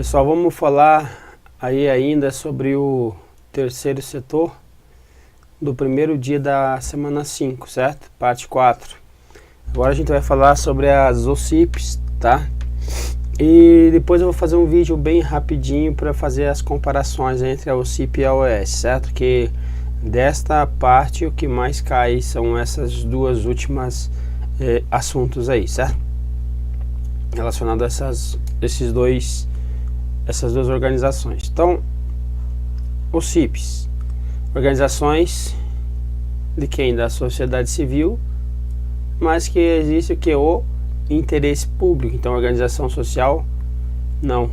Pessoal, vamos falar aí ainda sobre o terceiro setor do primeiro dia da semana 5, certo? Parte 4. Agora a gente vai falar sobre as OCIPs, tá? E depois eu vou fazer um vídeo bem rapidinho para fazer as comparações entre a OCIP e a OS, certo? Que desta parte o que mais cai são essas duas últimas assuntos aí, certo? Relacionado a essas duas organizações. Então, OCIPs, organizações de quem? Da sociedade civil, mas que existe o que? O interesse público. Então, organização social, não.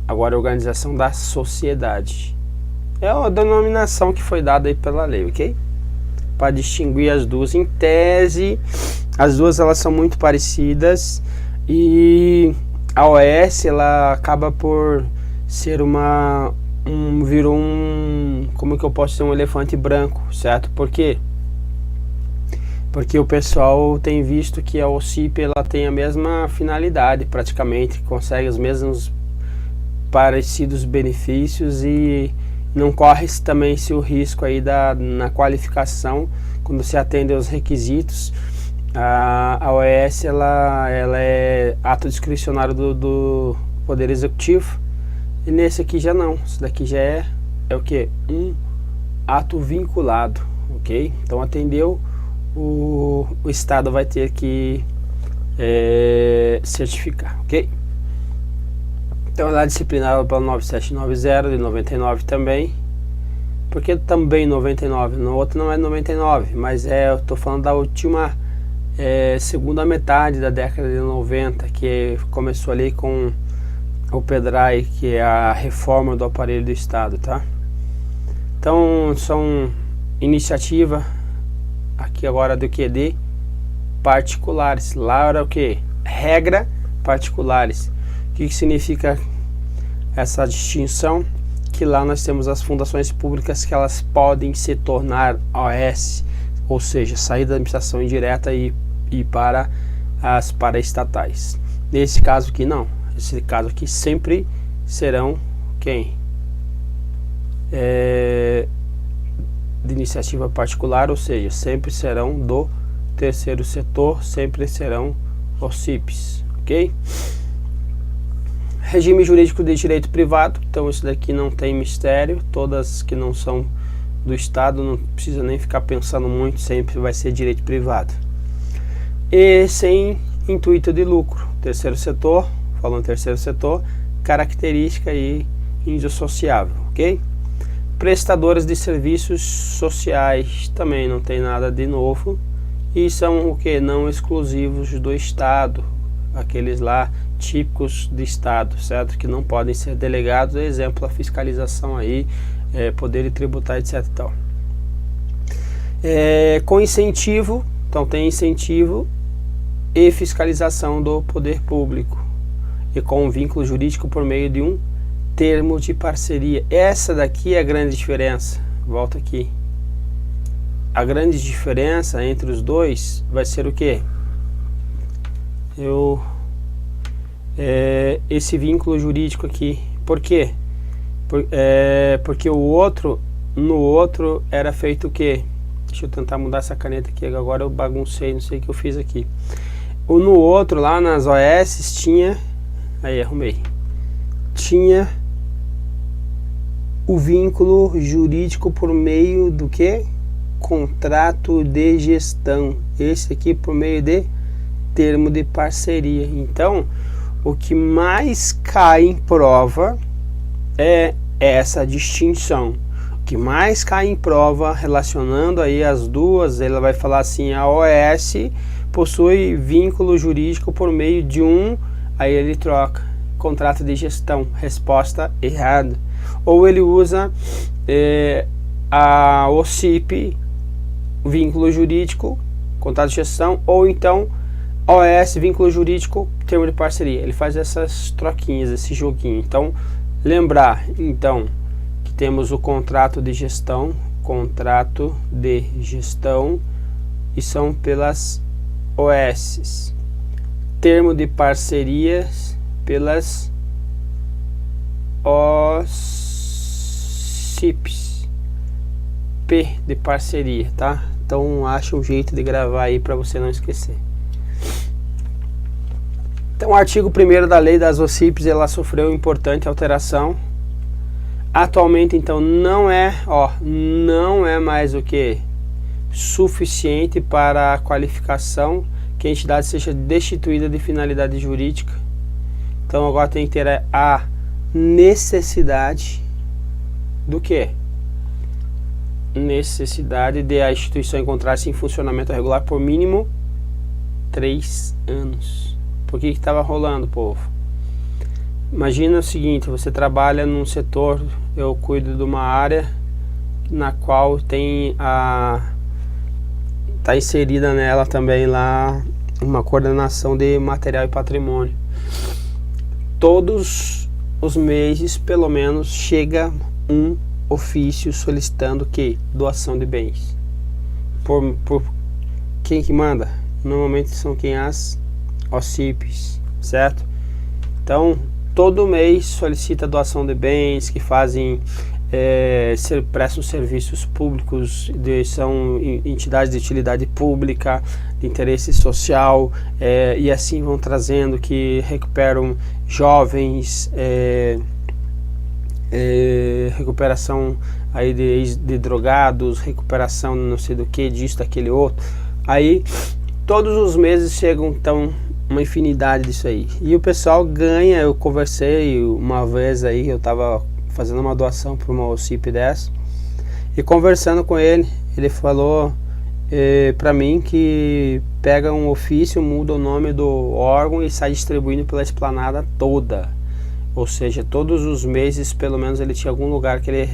Agora, organização da sociedade. É a denominação que foi dada aí pela lei, ok? Para distinguir as duas. Em tese, as duas elas são muito parecidas e a OS ela acaba por ser virou um, como que eu posso dizer, um elefante branco, certo? Por quê? Porque o pessoal tem visto que a OCIP ela tem a mesma finalidade, praticamente, consegue os mesmos parecidos benefícios e não corre também o risco aí na qualificação, quando se atende aos requisitos. A OS ela é ato discricionário do Poder Executivo, e nesse aqui já não. Isso daqui já é o que? Um ato vinculado, ok? Então atendeu, o Estado vai ter que certificar, ok? Então ela é disciplinada pela 9790 de 99 também. Porque também 99? No outro não é 99, mas eu estou falando da última segunda metade da década de 90, que começou ali com o PEDRAI, que é a reforma do aparelho do Estado, tá? Então são iniciativa aqui agora do que? De particulares. Lá era o que? Regra particulares. O que significa essa distinção? Que lá nós temos as fundações públicas que elas podem se tornar OS, ou seja, sair da administração indireta e para as paraestatais. Nesse caso aqui não. Nesse caso aqui sempre serão quem? De iniciativa particular, ou seja, sempre serão do terceiro setor, sempre serão OCIPs, ok? Regime jurídico de direito privado, então isso daqui não tem mistério, todas que não são do Estado, não precisa nem ficar pensando muito, sempre vai ser direito privado. E sem intuito de lucro, terceiro setor, falando terceiro setor, característica aí indissociável, ok? Prestadores de serviços sociais, também não tem nada de novo, e são o que? Não exclusivos do Estado, aqueles lá típicos de Estado, certo? Que não podem ser delegados, exemplo, a fiscalização aí, poder tributar, etc. Tal. Com incentivo, então tem incentivo e fiscalização do poder público, e com um vínculo jurídico por meio de um termo de parceria. Essa daqui é a grande diferença. Volta aqui. A grande diferença entre os dois vai ser o que? Esse vínculo jurídico aqui. Por quê? Porque no outro era feito o quê? Deixa eu tentar mudar essa caneta aqui, agora eu baguncei, não sei o que eu fiz aqui. No outro, lá nas OS, tinha... Aí, arrumei. Tinha o vínculo jurídico por meio do que? Contrato de gestão. Esse aqui por meio de termo de parceria. Então, o que mais cai em prova é essa distinção. O que mais cai em prova, relacionando aí as duas, ela vai falar assim, a OS possui vínculo jurídico por meio de aí ele troca, contrato de gestão, resposta errada. Ou ele usa a OCIP, vínculo jurídico, contrato de gestão, ou então OS, vínculo jurídico, termo de parceria. Ele faz essas troquinhas, esse joguinho. Então, lembrar, então, que temos o contrato de gestão, e são pelas OS. Termo de parcerias pelas OCIPs. P de parceria, tá? Então acha um jeito de gravar aí para você não esquecer. Então o artigo 1º da lei das OCIPs, ela sofreu importante alteração. Atualmente então não é mais o que suficiente para a qualificação que a entidade seja destituída de finalidade jurídica. Então agora tem que ter a necessidade do que? Necessidade de a instituição encontrar-se em funcionamento regular por mínimo 3 anos. Por que estava rolando, povo? Imagina o seguinte, você trabalha num setor, eu cuido de uma área na qual tem está inserida nela também lá uma coordenação de material e patrimônio. Todos os meses, pelo menos, chega um ofício solicitando que doação de bens. Por quem que manda? Normalmente são quem? As OCIPs, certo? Então todo mês solicita doação de bens que fazem prestam serviços públicos, são entidades de utilidade pública, de interesse social, e assim vão trazendo, que recuperam jovens, recuperação aí de drogados, recuperação não sei do que, disso, daquele outro. Aí todos os meses chegam então uma infinidade disso aí, e o pessoal ganha. Eu conversei uma vez aí, eu tava fazendo uma doação para uma OCIP dessa, e conversando com ele, ele falou para mim que pega um ofício, muda o nome do órgão e sai distribuindo pela esplanada toda. Ou seja, todos os meses, pelo menos, ele tinha algum lugar que ele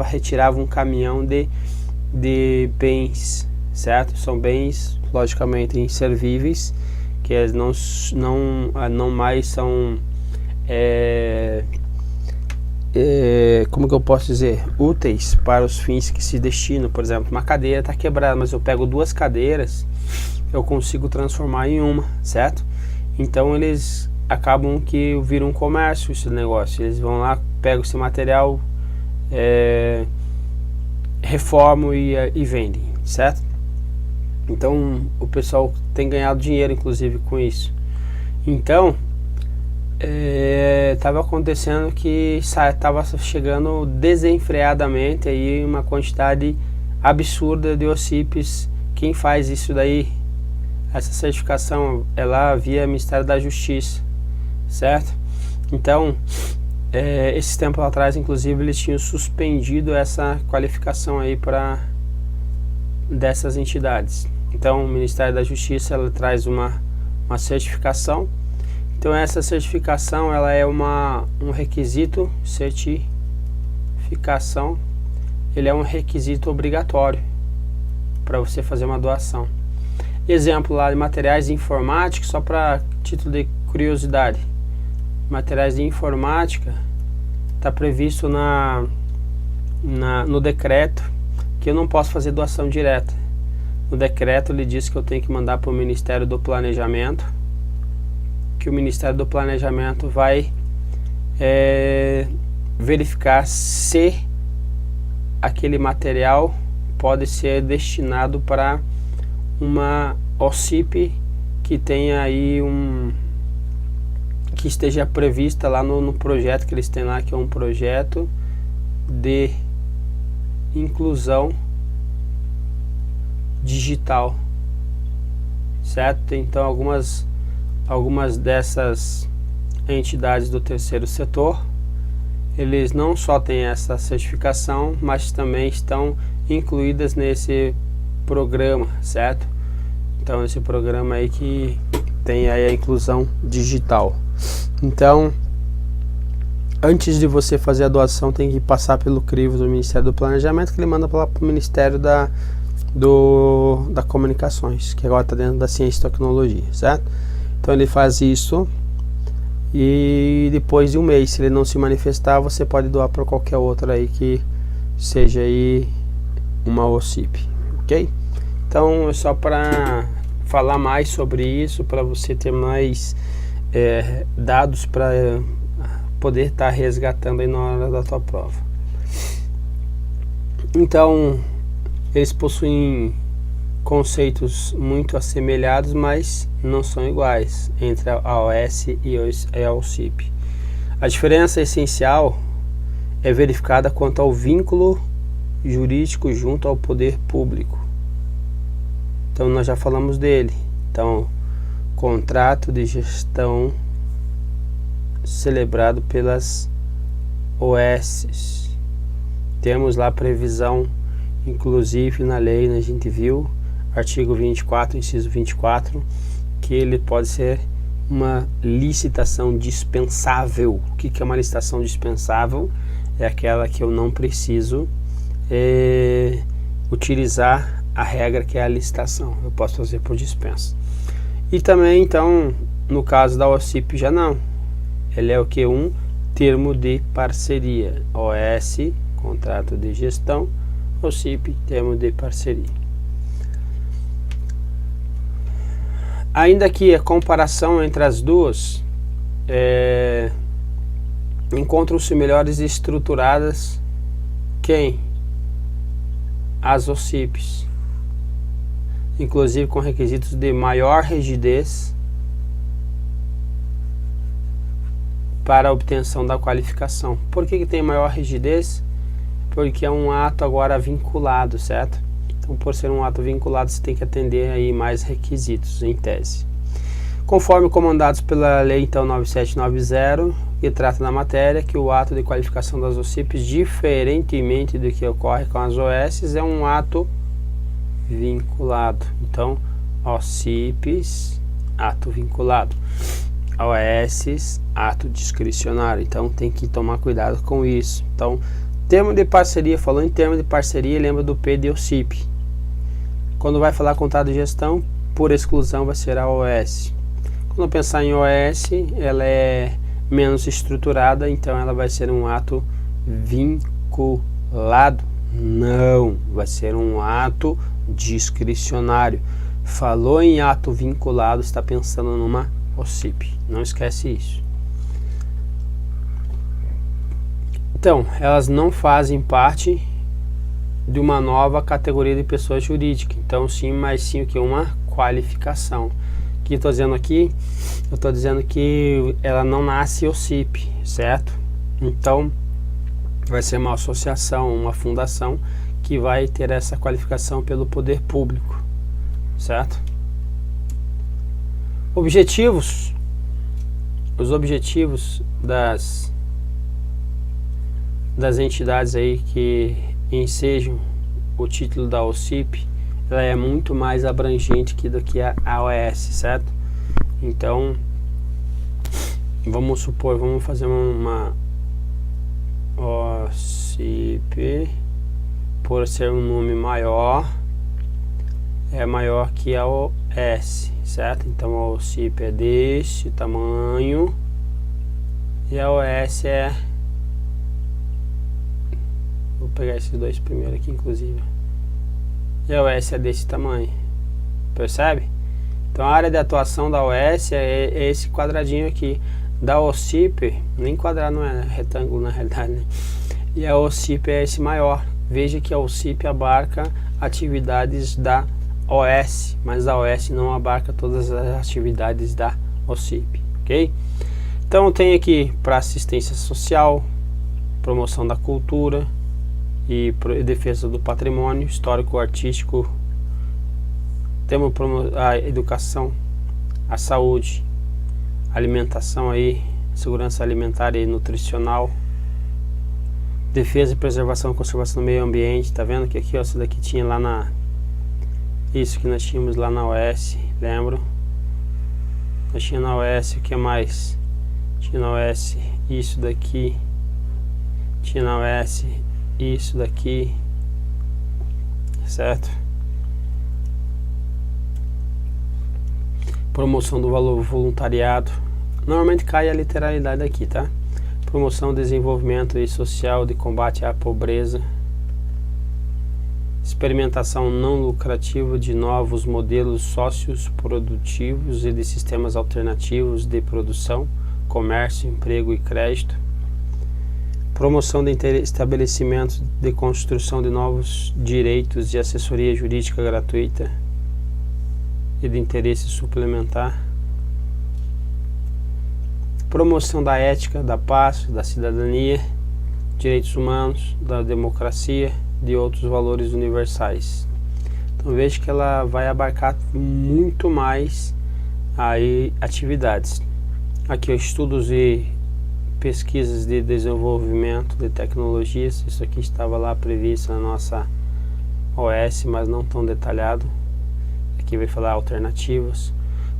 retirava um caminhão de bens, certo? São bens, logicamente, inservíveis, que eles não mais são, como que eu posso dizer, úteis para os fins que se destinam. Por exemplo, uma cadeira está quebrada, mas eu pego 2 cadeiras, eu consigo transformar em uma, certo? Então eles acabam que viram um comércio esse negócio. Eles vão lá, pegam esse material, reformam e vendem, certo? Então o pessoal tem ganhado dinheiro inclusive com isso. Então estava acontecendo que estava chegando desenfreadamente aí uma quantidade absurda de OCIPs. Quem faz isso daí, essa certificação, é lá via Ministério da Justiça, certo? Então esses tempos atrás, inclusive, eles tinham suspendido essa qualificação aí para dessas entidades. Então o Ministério da Justiça, ela traz uma certificação. Então essa certificação, ela é um requisito, certificação, ele é um requisito obrigatório para você fazer uma doação. Exemplo lá de materiais de informática, só para título de curiosidade, materiais de informática, está previsto no decreto que eu não posso fazer doação direta. No decreto ele diz que eu tenho que mandar para o Ministério do Planejamento, que o Ministério do Planejamento vai verificar se aquele material pode ser destinado para uma OCIP que tenha aí que esteja prevista lá no projeto que eles têm lá, que é um projeto de inclusão digital, certo? Então algumas dessas entidades do terceiro setor, eles não só têm essa certificação, mas também estão incluídas nesse programa, certo? Então esse programa aí que tem aí a inclusão digital. Então, antes de você fazer a doação, tem que passar pelo crivo do Ministério do Planejamento, que ele manda para o Ministério da Comunicações, que agora está dentro da Ciência e Tecnologia, certo? Então ele faz isso, e depois de um mês, se ele não se manifestar, você pode doar para qualquer outra aí que seja aí uma OCIP, ok? Então é só para falar mais sobre isso, para você ter mais dados para poder estar resgatando aí na hora da tua prova. Então, eles possuem conceitos muito assemelhados, mas não são iguais entre a OS e a OCP. A diferença essencial é verificada quanto ao vínculo jurídico junto ao poder público. Então nós já falamos dele. Então, contrato de gestão celebrado pelas OSs. Temos lá previsão, inclusive na lei, a gente viu, artigo 24, inciso 24, que ele pode ser uma licitação dispensável. O que é uma licitação dispensável? É aquela que eu não preciso utilizar a regra que é a licitação. Eu posso fazer por dispensa. E também, então, no caso da OCP já não. Ele é o que? Um termo de parceria. OS, contrato de gestão. OCP, termo de parceria. Ainda que a comparação entre as duas encontram-se melhores estruturadas quem? As OCPs, inclusive com requisitos de maior rigidez para a obtenção da qualificação. Por que tem maior rigidez? Porque é um ato agora vinculado, certo? Então, por ser um ato vinculado, você tem que atender aí mais requisitos, em tese. Conforme comandados pela Lei, então, 9790, que trata da matéria, que o ato de qualificação das OCPs, diferentemente do que ocorre com as OSs, é um ato vinculado. Então, OCPs, ato vinculado. OSs, ato discricionário. Então, tem que tomar cuidado com isso. Então, termo de parceria, falou em termo de parceria, lembra do P de OCP. Quando vai falar contrato de gestão, por exclusão vai ser a OS. Quando pensar em OS, ela é menos estruturada, então ela vai ser um ato vinculado. Não, vai ser um ato discricionário. Falou em ato vinculado, está pensando numa OCP. Não esquece isso. Então, elas não fazem parte de uma nova categoria de pessoa jurídica. Então, sim, mas sim o que? Uma qualificação. O que estou dizendo aqui? Eu estou dizendo que ela não nasce OCP, certo? Então, vai ser uma associação, uma fundação que vai ter essa qualificação pelo poder público, certo? Objetivos. Os objetivos das entidades aí que ensejam o título da OCP, ela é muito mais abrangente do que a OS, certo? Então, vamos supor, vamos fazer uma OCP, por ser um nome maior, é maior que a OS, certo? Então a OCP é desse tamanho e a OS é... Vou pegar esses dois primeiro aqui, inclusive. E a OS é desse tamanho. Percebe? Então a área de atuação da OS é esse quadradinho aqui. Da OCP, nem quadrado, não é retângulo na realidade, né? E a OCP é esse maior. Veja que a OCP abarca atividades da OS, mas a OS não abarca todas as atividades da OCP, ok? Então tem aqui para assistência social, promoção da cultura e defesa do patrimônio histórico artístico. Temos a educação, a saúde, alimentação aí, segurança alimentar e nutricional, defesa e preservação e conservação do meio ambiente. Tá vendo que aqui, ó, isso daqui tinha lá na... Isso que nós tínhamos lá na OS, lembra? Nós tínhamos na OS, o que mais? Tinha na OS isso daqui, tinha na OS isso daqui, certo? Promoção do valor voluntariado. Normalmente cai a literalidade aqui, tá? Promoção, desenvolvimento e social de combate à pobreza. Experimentação não lucrativa de novos modelos sócios produtivos e de sistemas alternativos de produção, comércio, emprego e crédito. promoção de estabelecimento de construção de novos direitos de assessoria jurídica gratuita e de interesse suplementar, promoção da ética, da paz, da cidadania, direitos humanos, da democracia, de outros valores universais. Então veja que ela vai abarcar muito mais aí atividades. Aqui estudos e pesquisas de desenvolvimento de tecnologias. Isso aqui estava lá previsto na nossa OS, mas não tão detalhado. Aqui vai falar alternativas.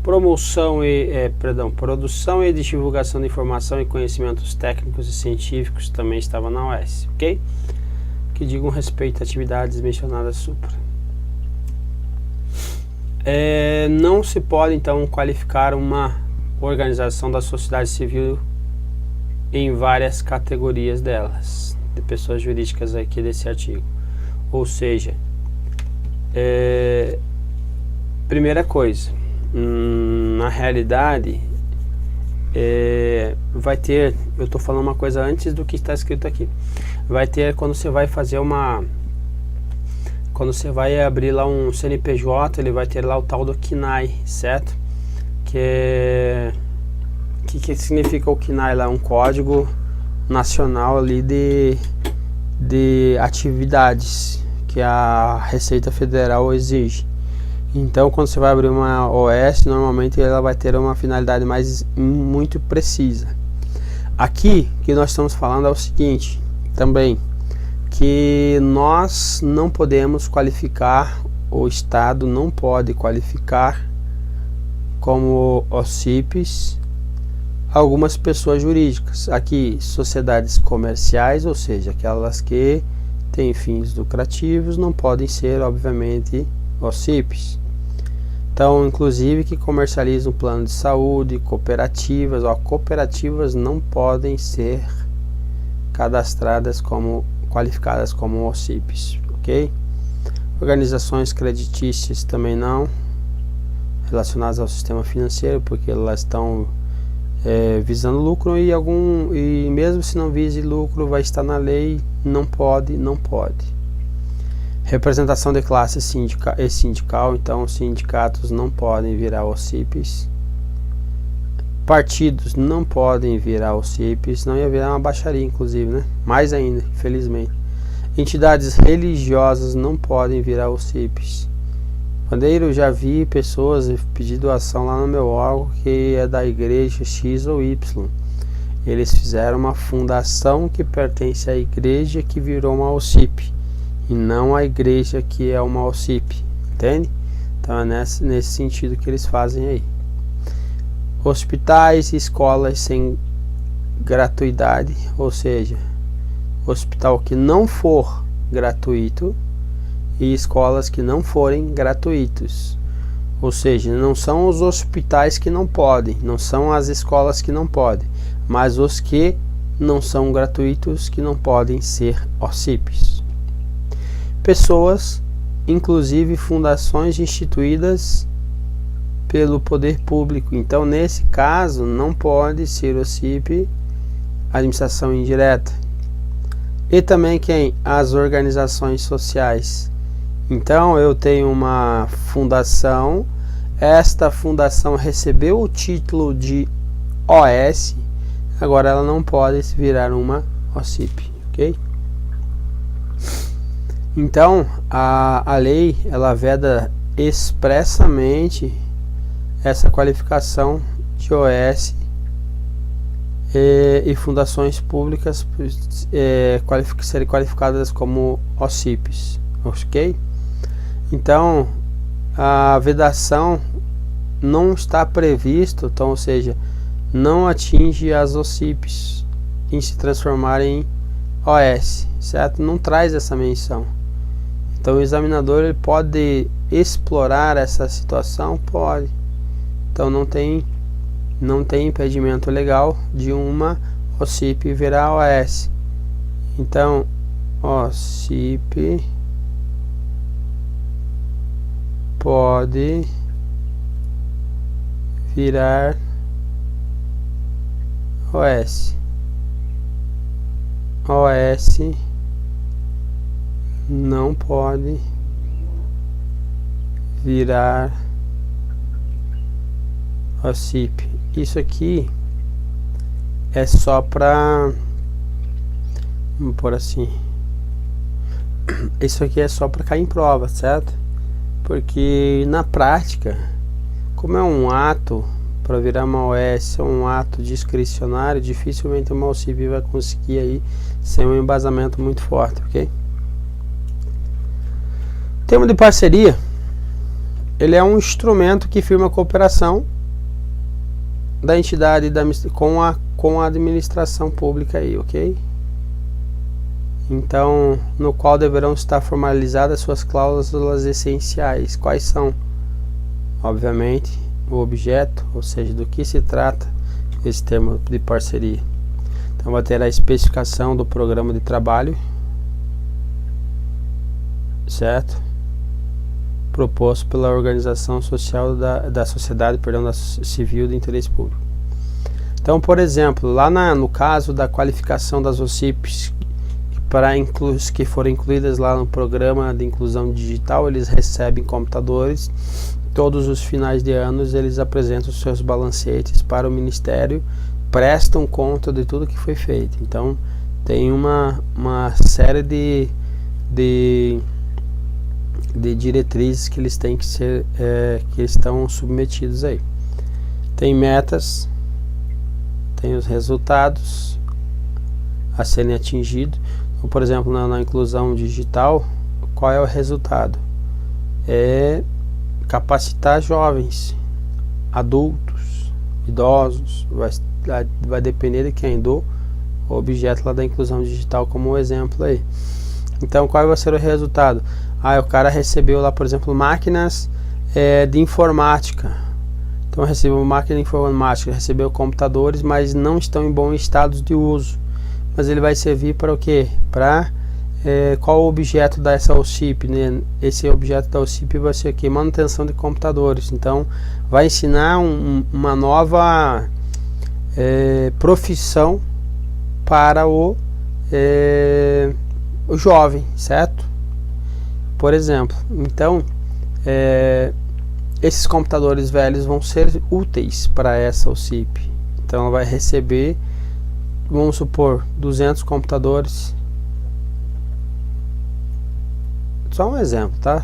Produção e divulgação de informação e conhecimentos técnicos e científicos também estava na OS, ok? Que digam respeito a atividades mencionadas supra. Não se pode então qualificar uma organização da sociedade civil em várias categorias delas, de pessoas jurídicas aqui desse artigo. Ou seja, primeira coisa, na realidade, vai ter, eu estou falando uma coisa antes do que está escrito aqui, vai ter quando você vai fazer quando você vai abrir lá um CNPJ, ele vai ter lá o tal do CNAE, certo? Que significa o CNAE lá? Um código nacional ali de atividades que a Receita Federal exige. Então, quando você vai abrir uma OS, normalmente ela vai ter uma finalidade muito precisa. Aqui, o que nós estamos falando é o seguinte, também, que nós não podemos qualificar, o Estado não pode qualificar como OCIPs algumas pessoas jurídicas. Aqui, sociedades comerciais, ou seja, aquelas que têm fins lucrativos, não podem ser, obviamente, OCIPs. Então, inclusive, que comercializam plano de saúde, cooperativas, cooperativas não podem ser cadastradas qualificadas como OCIPs, ok? Organizações creditícias também não, relacionadas ao sistema financeiro, porque elas estão visando lucro e mesmo se não vise lucro, vai estar na lei, não pode. Representação de classe sindical, então sindicatos não podem virar OCIPs. Partidos não podem virar OCIPs, não ia virar uma baixaria, inclusive, né? Mais ainda, infelizmente. Entidades religiosas não podem virar OCIPs. Bandeiro, eu já vi pessoas pedir doação lá no meu órgão que é da igreja X ou Y. Eles fizeram uma fundação que pertence à igreja que virou uma OCIP, e não a igreja que é uma OCIP, entende? Então é nesse sentido que eles fazem aí. Hospitais e escolas sem gratuidade, ou seja, hospital que não for gratuito e escolas que não forem gratuitos, ou seja, não são os hospitais que não podem, não são as escolas que não podem, mas os que não são gratuitos que não podem ser OCIPs. Pessoas, inclusive fundações instituídas pelo poder público. Então, nesse caso, não pode ser OCIP, administração indireta. E também quem? As organizações sociais. Então, eu tenho uma fundação, esta fundação recebeu o título de OS, agora ela não pode virar uma OCIP, ok? Então, a lei, ela veda expressamente essa qualificação de OS e fundações públicas serem qualificadas como OCIPs, ok? Então, a vedação não está previsto, então, ou seja, não atinge as OCIPs em se transformarem em OS, certo? Não traz essa menção. Então, o examinador ele pode explorar essa situação? Pode. Então, não tem impedimento legal de uma OCIP virar OS. Então, OCIP pode virar OS. OS não pode virar OCP. Isso aqui é só para, vamos por assim, isso aqui é só para cair em prova, certo? Porque na prática, como é um ato para virar uma OS, é um ato discricionário, dificilmente uma OCP vai conseguir aí sem um embasamento muito forte, ok? Termo de parceria, ele é um instrumento que firma a cooperação da entidade com a administração pública aí, ok? Então, no qual deverão estar formalizadas suas cláusulas essenciais. Quais são? Obviamente, o objeto, ou seja, do que se trata esse termo de parceria. Então, vai ter a especificação do programa de trabalho, certo? Proposto pela organização social da sociedade, perdão, da civil de interesse público. Então, por exemplo, lá no caso da qualificação das OCPs que foram incluídas lá no programa de inclusão digital, eles recebem computadores. Todos os finais de anos eles apresentam os seus balancetes para o Ministério, prestam conta de tudo que foi feito. Então, tem uma série de diretrizes que eles têm que ser, que estão submetidos aí. Tem metas, tem os resultados a serem atingidos. Então, por exemplo, na inclusão digital, qual é o resultado? É capacitar jovens, adultos, idosos, vai depender de quem dou o objeto lá da inclusão digital como exemplo aí. Então, qual vai ser o resultado? O cara recebeu lá, por exemplo, máquinas de informática. Então, recebeu máquina de informática, recebeu computadores, mas não estão em bom estado de uso. Mas ele vai servir para o quê? Para qual o objeto dessa OCP, né? Esse objeto da OCP vai ser aqui, manutenção de computadores. Então, vai ensinar uma nova profissão para o jovem, certo? Por exemplo, então, esses computadores velhos vão ser úteis para essa OCP. Então, ela vai receber, vamos supor, 200 computadores. Só um exemplo, tá?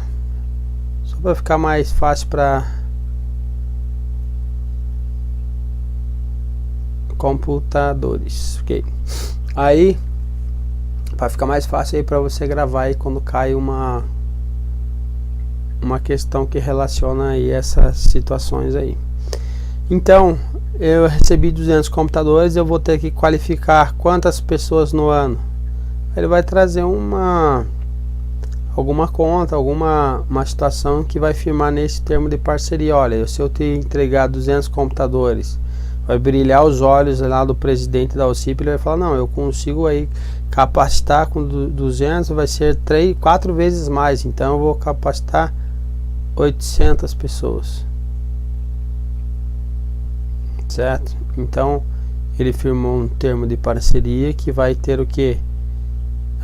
Só para ficar mais fácil para computadores, ok? Aí, para ficar mais fácil aí para você gravar aí quando cai uma questão que relaciona aí essas situações aí. Então, eu recebi 200 computadores, eu vou ter que qualificar quantas pessoas no ano. Ele vai trazer alguma conta, uma situação que vai firmar nesse termo de parceria. Olha, se eu te entregar 200 computadores, vai brilhar os olhos lá do presidente da OCP, ele vai falar, não, eu consigo aí capacitar com 200, vai ser 4 vezes mais, então eu vou capacitar 800 pessoas, certo? Então, ele firmou um termo de parceria que vai ter o que?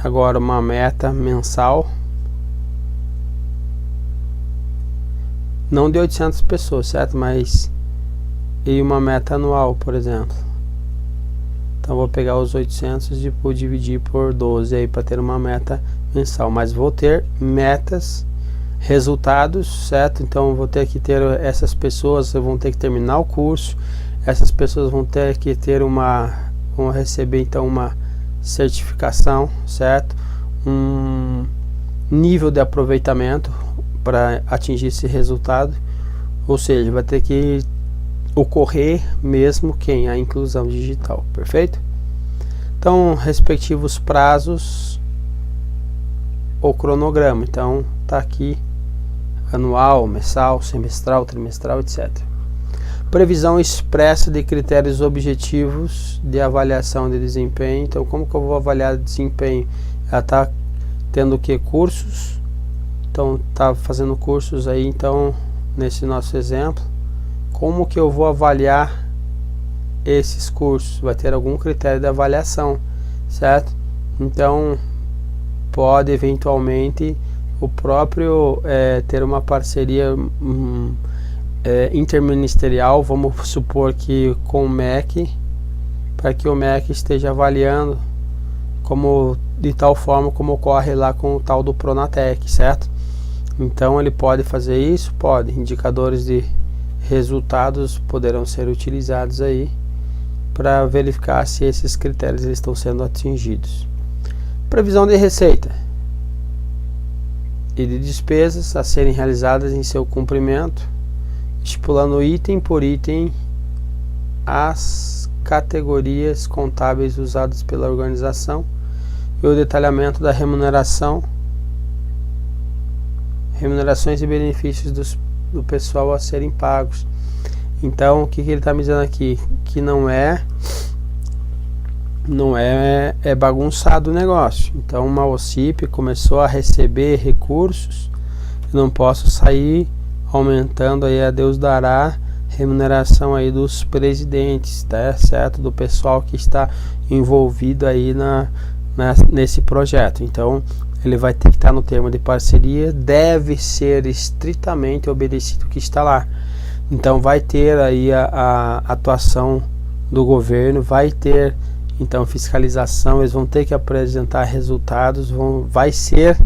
Agora uma meta mensal, não de 800 pessoas, certo? Mas e uma meta anual, por exemplo. Então vou pegar os 800 e vou dividir por 12 aí para ter uma meta mensal, mas vou ter metas, resultados, certo? Então vou ter que ter essas pessoas, vão ter que terminar o curso, essas pessoas vão ter que ter vão receber então uma certificação, certo? Um nível de aproveitamento para atingir esse resultado, ou seja, vai ter que ocorrer mesmo a inclusão digital, perfeito? Então, respectivos prazos ou cronograma, então tá aqui anual, mensal, semestral, trimestral, etc. Previsão expressa de critérios objetivos de avaliação de desempenho. Então, como que eu vou avaliar desempenho? Ela tá tendo o que? Cursos. Então, tá fazendo cursos aí, então, nesse nosso exemplo. Como que eu vou avaliar esses cursos? Vai ter algum critério de avaliação, certo? Então pode eventualmente o próprio ter uma parceria interministerial, vamos supor que com o MEC, para que o MEC esteja avaliando como, de tal forma como ocorre lá com o tal do Pronatec, certo? Então ele pode fazer isso, pode. Indicadores de resultados poderão ser utilizados aí para verificar se esses critérios estão sendo atingidos. Previsão de receita e de despesas a serem realizadas em seu cumprimento, estipulando item por item as categorias contábeis usadas pela organização e o detalhamento da remunerações e benefícios do pessoal a serem pagos. Então, o que ele está me dizendo aqui? Que não é bagunçado o negócio. Então, uma OCIP começou a receber recursos, eu não posso sair aumentando aí a Deus dará remuneração aí dos presidentes, tá certo? Do pessoal que está envolvido aí nesse projeto. Então, ele vai ter que estar no termo de parceria, deve ser estritamente obedecido o que está lá. Então vai ter aí a atuação do governo, vai ter então fiscalização, eles vão ter que apresentar resultados, vai ser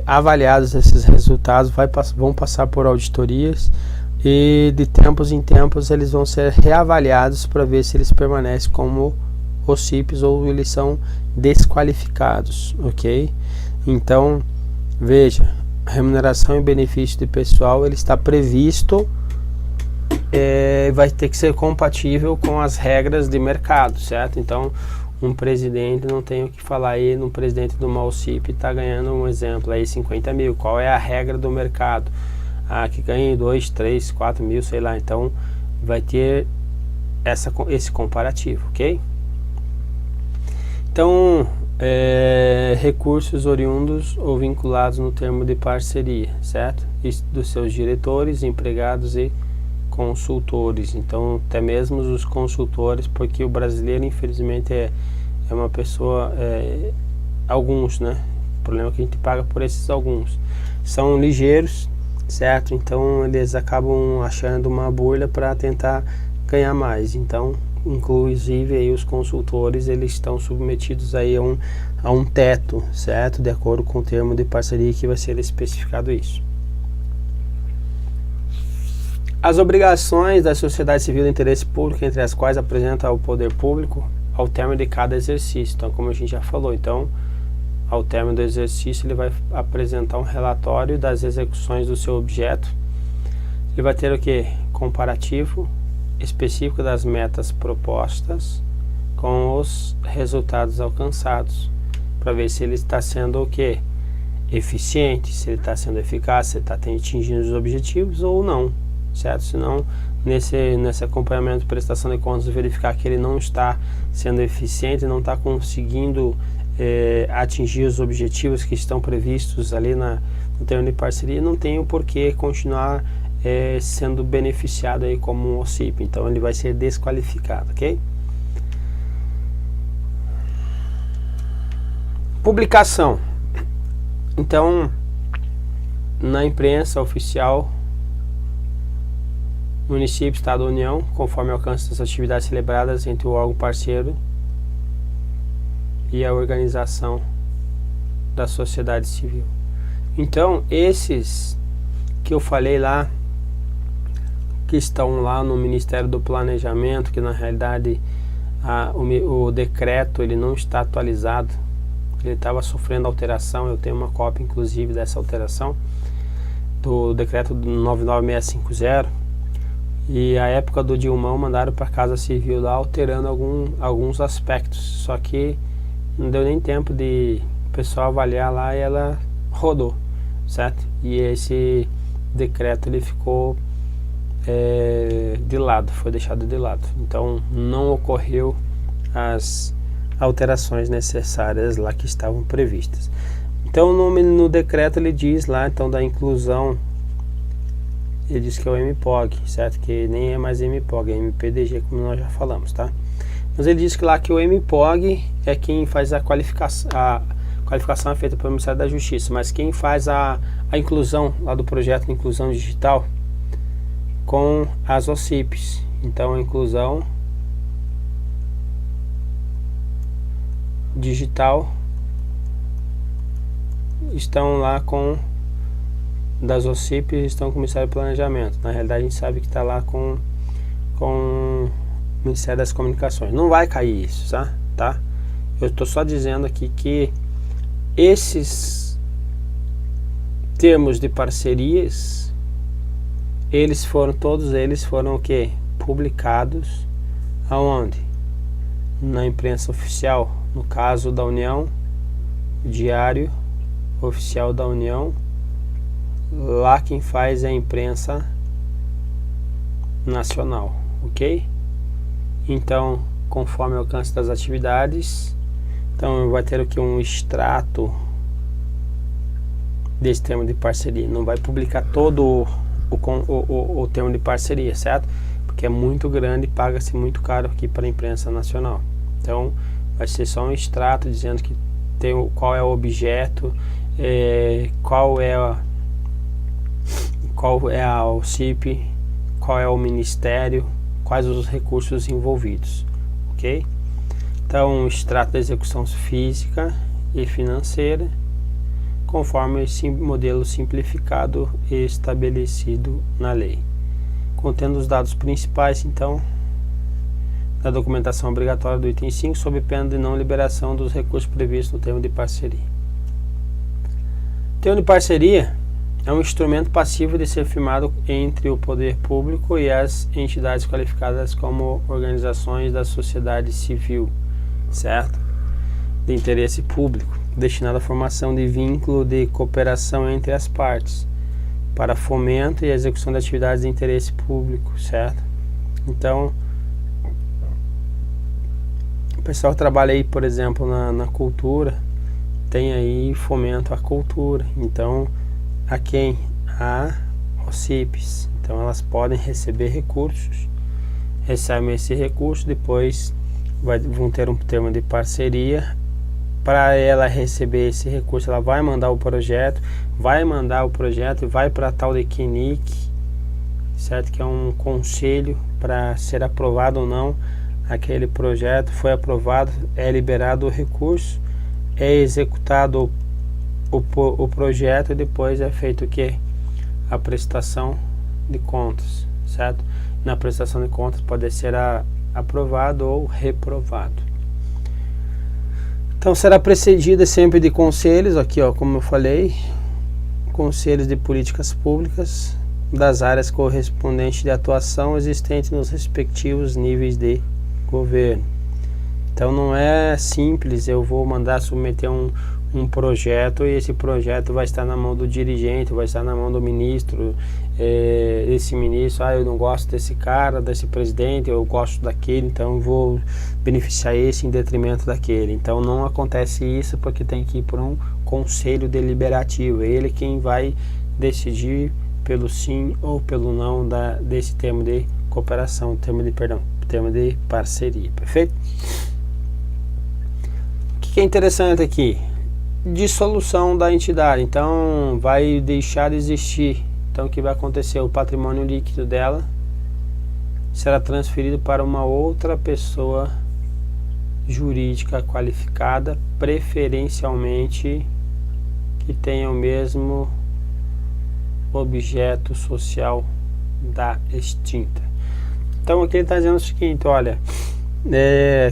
avaliados esses resultados, vão passar por auditorias e de tempos em tempos eles vão ser reavaliados para ver se eles permanecem como OCIPs ou eles são desqualificados, ok? Então, veja, remuneração e benefício de pessoal, ele está previsto, vai ter que ser compatível com as regras de mercado, certo? Então, um presidente, não tem o que falar aí, um presidente de uma OCIP está ganhando, um exemplo, aí 50 mil, qual é a regra do mercado? Que ganha 2, 3, 4 mil, sei lá, então vai ter esse comparativo, ok? Então, recursos oriundos ou vinculados no termo de parceria, certo? Isso dos seus diretores, empregados e consultores. Então, até mesmo os consultores, porque o brasileiro, infelizmente, é uma pessoa, alguns, né? O problema é que a gente paga por esses alguns. São ligeiros, certo? Então, eles acabam achando uma burla para tentar ganhar mais. Então, inclusive aí os consultores, eles estão submetidos aí a um teto, certo? De acordo com o termo de parceria que vai ser especificado isso. As obrigações da sociedade civil de interesse público, entre as quais apresenta ao poder público ao término de cada exercício. Então, como a gente já falou, então, ao término do exercício, ele vai apresentar um relatório das execuções do seu objeto. Ele vai ter o que? Comparativo específico das metas propostas com os resultados alcançados, para ver se ele está sendo o que? Eficiente, se ele está sendo eficaz, se ele está atingindo os objetivos ou não, certo? Se não, nesse acompanhamento de prestação de contas, verificar que ele não está sendo eficiente, não está conseguindo atingir os objetivos que estão previstos ali no termo de parceria, não tem o porquê continuar sendo beneficiado aí como um OCIP. Então ele vai ser desqualificado, ok? Publicação. Então, na imprensa oficial, município, estado, união, conforme o alcance das atividades celebradas entre o órgão parceiro e a organização da sociedade civil. Então, esses que eu falei lá, que estão lá no Ministério do Planejamento, que na realidade o decreto ele não está atualizado, ele estava sofrendo alteração, eu tenho uma cópia inclusive dessa alteração do decreto 99650, e a época do Dilmão mandaram para a Casa Civil lá alterando alguns aspectos, só que não deu nem tempo de o pessoal avaliar lá e ela rodou, certo? E esse decreto ele ficou de lado, foi deixado de lado. Então não ocorreu as alterações necessárias lá que estavam previstas. Então no decreto ele diz lá então da inclusão, ele diz que é o MPOG, certo? Que nem é mais MPOG, é MPDG, como nós já falamos, tá? Mas ele diz que lá que o MPOG é quem faz a qualificação é feita pelo Ministério da Justiça, mas quem faz a inclusão lá do projeto de inclusão digital com as OCIPs. Então a inclusão digital estão lá com das OCIPs, estão com o Ministério do Planejamento. Na realidade a gente sabe que está lá com o Ministério das Comunicações. Não vai cair isso, tá? Eu estou só dizendo aqui que esses termos de parcerias, todos eles foram o quê? Publicados aonde? Na imprensa oficial, no caso da União, Diário Oficial da União. Lá quem faz é a imprensa nacional, ok? Então, conforme o alcance das atividades, então vai ter o que? Um extrato desse termo de parceria. Não vai publicar todo o termo de parceria, certo? Porque é muito grande e paga-se muito caro aqui para a imprensa nacional. Então vai ser só um extrato dizendo que tem qual é o objeto, qual é a OCIP, qual é o ministério, quais os recursos envolvidos, ok? Então, um extrato da execução física e financeira, conforme esse modelo simplificado e estabelecido na lei, contendo os dados principais, então, da documentação obrigatória do item 5, sob pena de não liberação dos recursos previstos no termo de parceria. O termo de parceria é um instrumento passivo de ser firmado entre o poder público e as entidades qualificadas como organizações da sociedade civil, certo? De interesse público, destinado à formação de vínculo de cooperação entre as partes, para fomento e execução de atividades de interesse público, certo? Então, o pessoal trabalha aí, por exemplo, na cultura, tem aí fomento à cultura. Então, a quem? A OCIPs. Então, elas podem receber recursos, recebem esse recurso, depois vão ter um termo de parceria. Para ela receber esse recurso, ela vai mandar o projeto e vai para a tal de CNIC, certo? Que é um conselho para ser aprovado ou não aquele projeto. Foi aprovado, é liberado o recurso, é executado o projeto e depois é feito o que? A prestação de contas, certo? Na prestação de contas pode ser aprovado ou reprovado. Então será precedida sempre de conselhos, aqui ó, como eu falei, conselhos de políticas públicas das áreas correspondentes de atuação existentes nos respectivos níveis de governo. Então não é simples, eu vou mandar submeter um projeto e esse projeto vai estar na mão do dirigente, vai estar na mão do ministro, esse ministro, eu não gosto desse cara, desse presidente, eu gosto daquele, então eu vou beneficiar esse em detrimento daquele. Então não acontece isso, porque tem que ir por um conselho deliberativo, é ele quem vai decidir pelo sim ou pelo não desse termo de cooperação, termo de parceria, perfeito? O que é interessante aqui? Dissolução da entidade, então vai deixar de existir. Então o que vai acontecer? O patrimônio líquido dela será transferido para uma outra pessoa jurídica qualificada, preferencialmente que tenha o mesmo objeto social da extinta. Então aqui ele está dizendo o seguinte, olha,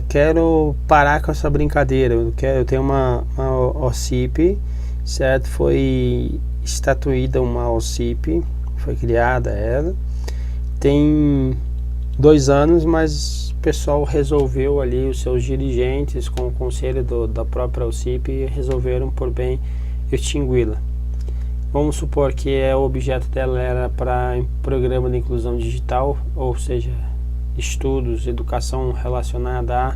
quero parar com essa brincadeira, eu tenho uma OCIP, certo? Foi estatuída uma OCIP, foi criada ela, tem 2 anos, mas o pessoal resolveu ali, os seus dirigentes com o conselho da própria OCIP resolveram por bem extingui-la. Vamos supor que o objeto dela era para programa de inclusão digital, ou seja, estudos, educação relacionada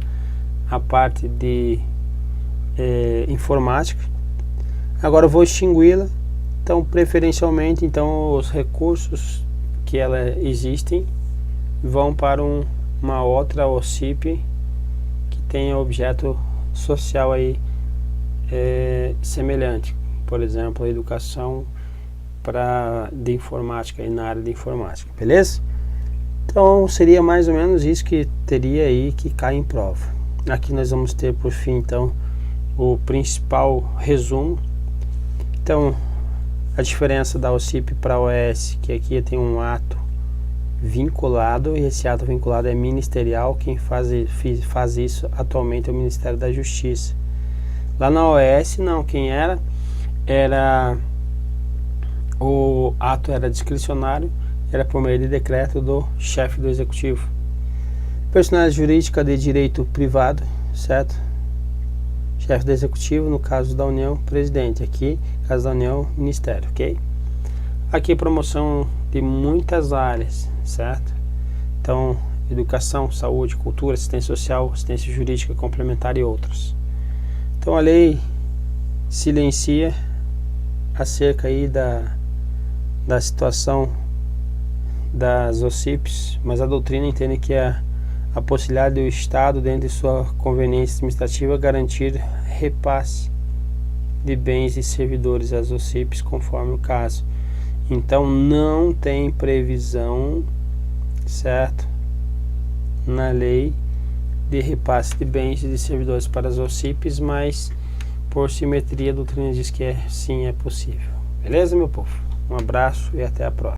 à parte de informática. Agora eu vou extingui-la. Então, preferencialmente, então, os recursos que ela existem vão para uma outra OCIP tenha objeto social aí semelhante, por exemplo, a educação de informática, aí na área de informática, beleza? Então seria mais ou menos isso que teria aí que cai em prova. Aqui nós vamos ter por fim então o principal resumo. Então a diferença da OCIP para a OS, que aqui tem um ato vinculado, e esse ato vinculado é ministerial. Quem faz isso atualmente é o Ministério da Justiça. Lá na OS não, quem era o ato era discricionário, era por meio de decreto do chefe do executivo. Personalidade jurídica de direito privado, certo? Chefe do executivo, no caso da União, presidente. Aqui, no caso da União, ministério, ok? Aqui promoção de muitas áreas, certo? Então, educação, saúde, cultura, assistência social, assistência jurídica complementar e outros. Então a lei silencia acerca aí da situação das OCIPs, mas a doutrina entende que a possibilidade do Estado, dentro de sua conveniência administrativa, garantir repasse de bens e servidores às OCIPs, conforme o caso. Então não tem previsão, certo, na lei de repasse de bens e de servidores para as OCIPs, mas por simetria a doutrina diz que sim, é possível. Beleza, meu povo? Um abraço e até a próxima.